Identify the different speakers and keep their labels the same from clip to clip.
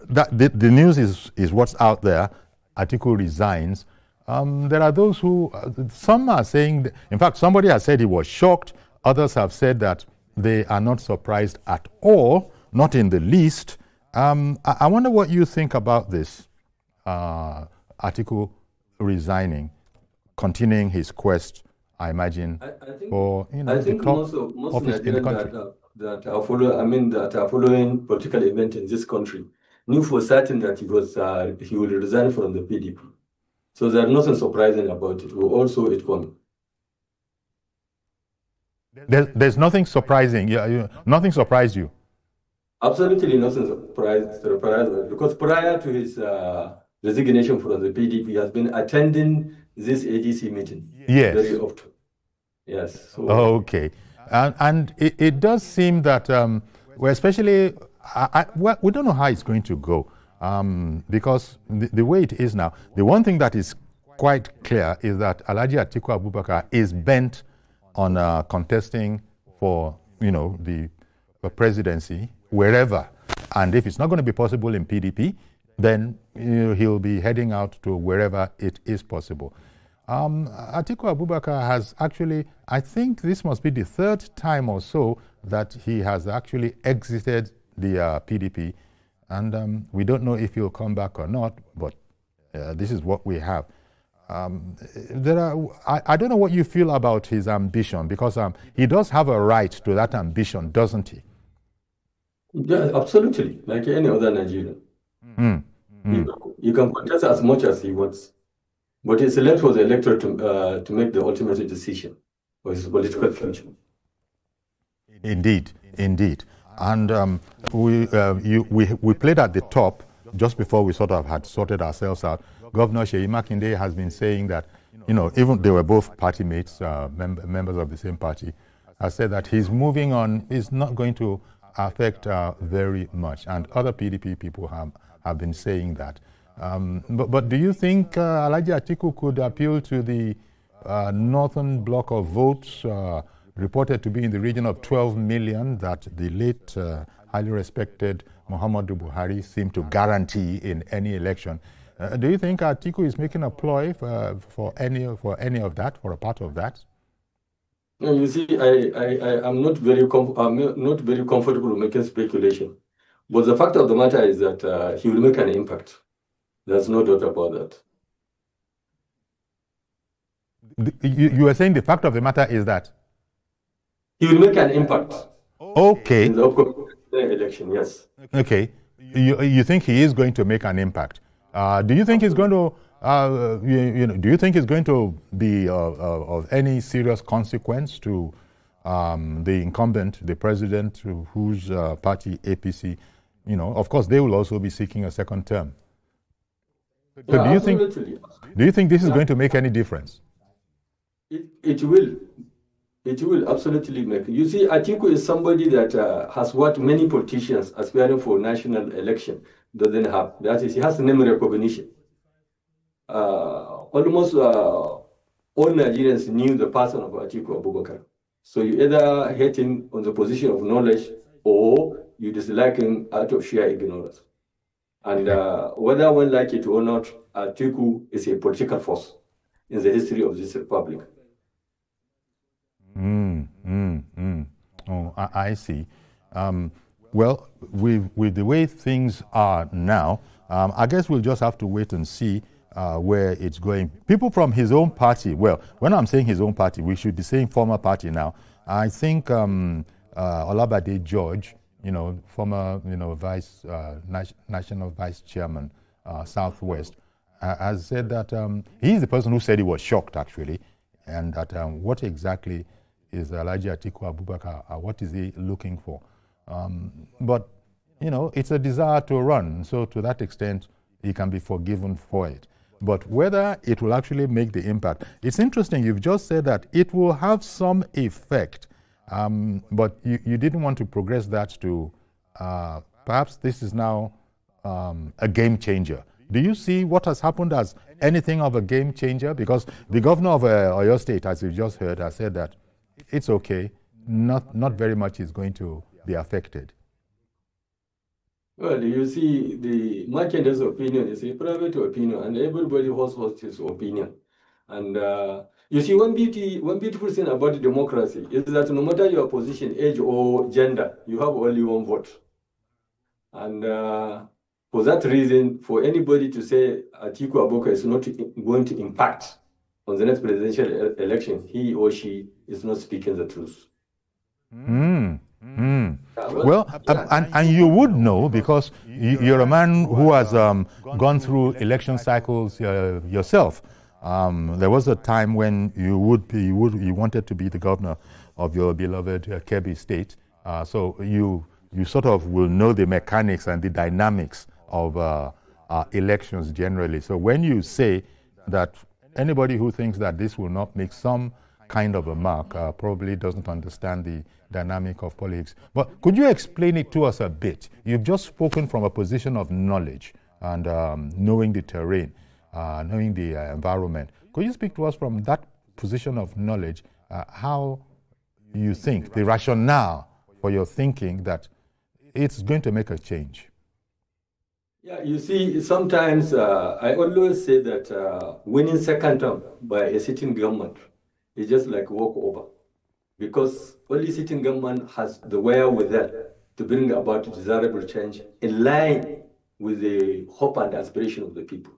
Speaker 1: the news is what's out there. Atiku resigns. There are those who, some are saying, in fact, somebody has said he was shocked. Others have said that they are not surprised at all, not in the least. I wonder what you think about this, Atiku resigning, continuing his quest, I imagine,
Speaker 2: I think,
Speaker 1: for
Speaker 2: I think most
Speaker 1: office in the
Speaker 2: Nigerians
Speaker 1: country.
Speaker 2: that are following political events in this country knew for certain that he will resign from the PDP. So there's nothing surprising about it. We all saw it coming.
Speaker 1: There's nothing surprising. Nothing surprised you.
Speaker 2: Absolutely nothing surprised because prior to his resignation from the PDP, he has been attending this ADC meeting very often. Yes. So,
Speaker 1: okay. And it does seem that, well, especially, we don't know how it's going to go. Because the way it is now, the one thing that is quite clear is that Alhaji Atiku Abubakar is bent on contesting for, the presidency wherever. And if it's not going to be possible in PDP, then he'll be heading out to wherever it is possible. Atiku Abubakar has actually, I think this must be the third time or so that he has actually exited the PDP. And we don't know if he'll come back or not, but this is what we have. I don't know what you feel about his ambition, because he does have a right to that ambition, doesn't he?
Speaker 2: Yeah, absolutely, like any other Nigerian. You can contest as much as he wants, but it's left for the electorate to make the ultimate decision for his political future.
Speaker 1: Indeed, indeed. And we played at the top just before we sort of had sorted ourselves out. Governor Seyi Makinde has been saying that, even they were both party mates, members of the same party, has said that his moving on is not going to affect very much. And other PDP people have been saying that. But do you think Alhaji Atiku could appeal to the northern block of votes, reported to be in the region of 12 million, that the late highly respected Muhammadu Buhari seemed to guarantee in any election? Do you think Atiku is making a ploy for any of that, for a part of that?
Speaker 2: No, you see, I'm not very comfortable making speculation, but the fact of the matter is that he will make an impact. There's no doubt about
Speaker 1: that. You were saying the fact of the matter is that
Speaker 2: he will make an impact.
Speaker 1: Okay.
Speaker 2: In the upcoming election, yes.
Speaker 1: Okay. You think he is going to make an impact? Do you think he's going to? Do you think it's going to be of any serious consequence to the incumbent, the president, whose party APC? Of course, they will also be seeking a second term. So
Speaker 2: Yeah,
Speaker 1: do you think this is going to make any difference?
Speaker 2: It will. It will absolutely make. You see, Atiku is somebody that has what many politicians aspiring for national election doesn't have. That is, he has name recognition. Almost all Nigerians knew the person of Atiku Abubakar. So you either hate him on the position of knowledge or you dislike him out of sheer ignorance. And whether one like it or not, Atiku is a political force in the history of this republic.
Speaker 1: Oh, I see. Well, with the way things are now, I guess we'll just have to wait and see where it's going. People from his own party, well, when I'm saying his own party, we should be saying former party now. I think Olabade George, former, national vice chairman, Southwest, has said that he's the person who said he was shocked, actually, and that what exactly is Alhaji Atiku Abubakar, what is he looking for? But, it's a desire to run, so to that extent, he can be forgiven for it. But whether it will actually make the impact, it's interesting, you've just said that it will have some effect, but you didn't want to progress that to, perhaps this is now a game changer. Do you see what has happened as anything of a game changer? Because the governor of Oyo State, as you just heard, has said that it's okay, not very much is going to be affected.
Speaker 2: Well, you see, the Makenda's opinion is a private opinion, and everybody hosts his opinion. And you see, one beautiful thing about democracy is that no matter your position, age, or gender, you have only one vote. And for that reason, for anybody to say Atiku Abubakar is not going to impact on the next presidential election, he or she is not speaking the truth.
Speaker 1: Well, and you would know because you're a man who has gone through election cycles yourself. There was a time when you wanted to be the governor of your beloved Kebbi state. So you sort of will know the mechanics and the dynamics of elections generally. So when you say that anybody who thinks that this will not make some kind of a mark probably doesn't understand the dynamic of politics. But could you explain it to us a bit? You've just spoken from a position of knowledge and knowing the terrain, knowing the environment. Could you speak to us from that position of knowledge, how you think, the rationale for your thinking that it's going to make a change?
Speaker 2: Yeah, you see, sometimes I always say that winning second term by a sitting government is just like walkover, because only sitting government has the wherewithal to bring about desirable change in line with the hope and aspiration of the people.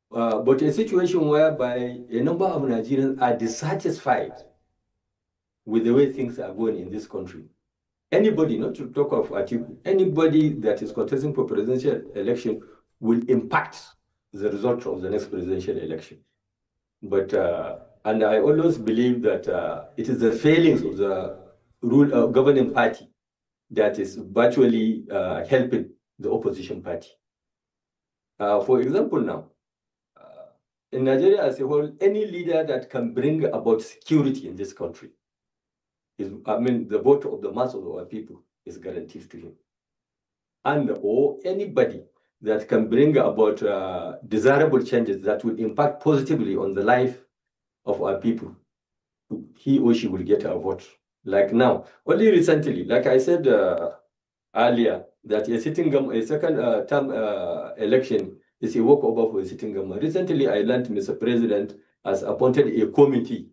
Speaker 2: But a situation whereby a number of Nigerians are dissatisfied with the way things are going in this country. Anybody, not to talk of Atiku, anybody that is contesting for presidential election will impact the result of the next presidential election. But and I always believe that it is the failings of the governing party that is virtually helping the opposition party. For example, now, in Nigeria as a whole, any leader that can bring about security in this country the vote of the mass of our people is guaranteed to him. Or anybody that can bring about desirable changes that will impact positively on the life of our people, he or she will get a vote. Like now, only recently, like I said earlier, that a second term election is a walkover for a sitting government. Recently, I learned Mr. President has appointed a committee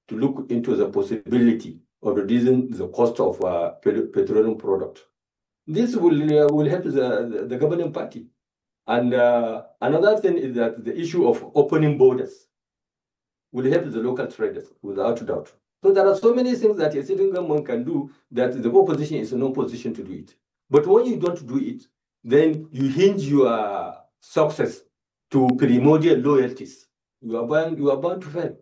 Speaker 2: to look into the possibility of reducing the cost of petroleum product. This will help the governing party. And another thing is that the issue of opening borders will help the local traders, without doubt. So there are so many things that a sitting government can do that the opposition is in no position to do it. But when you don't do it, then you hinge your success to primordial loyalties. You are bound to fail.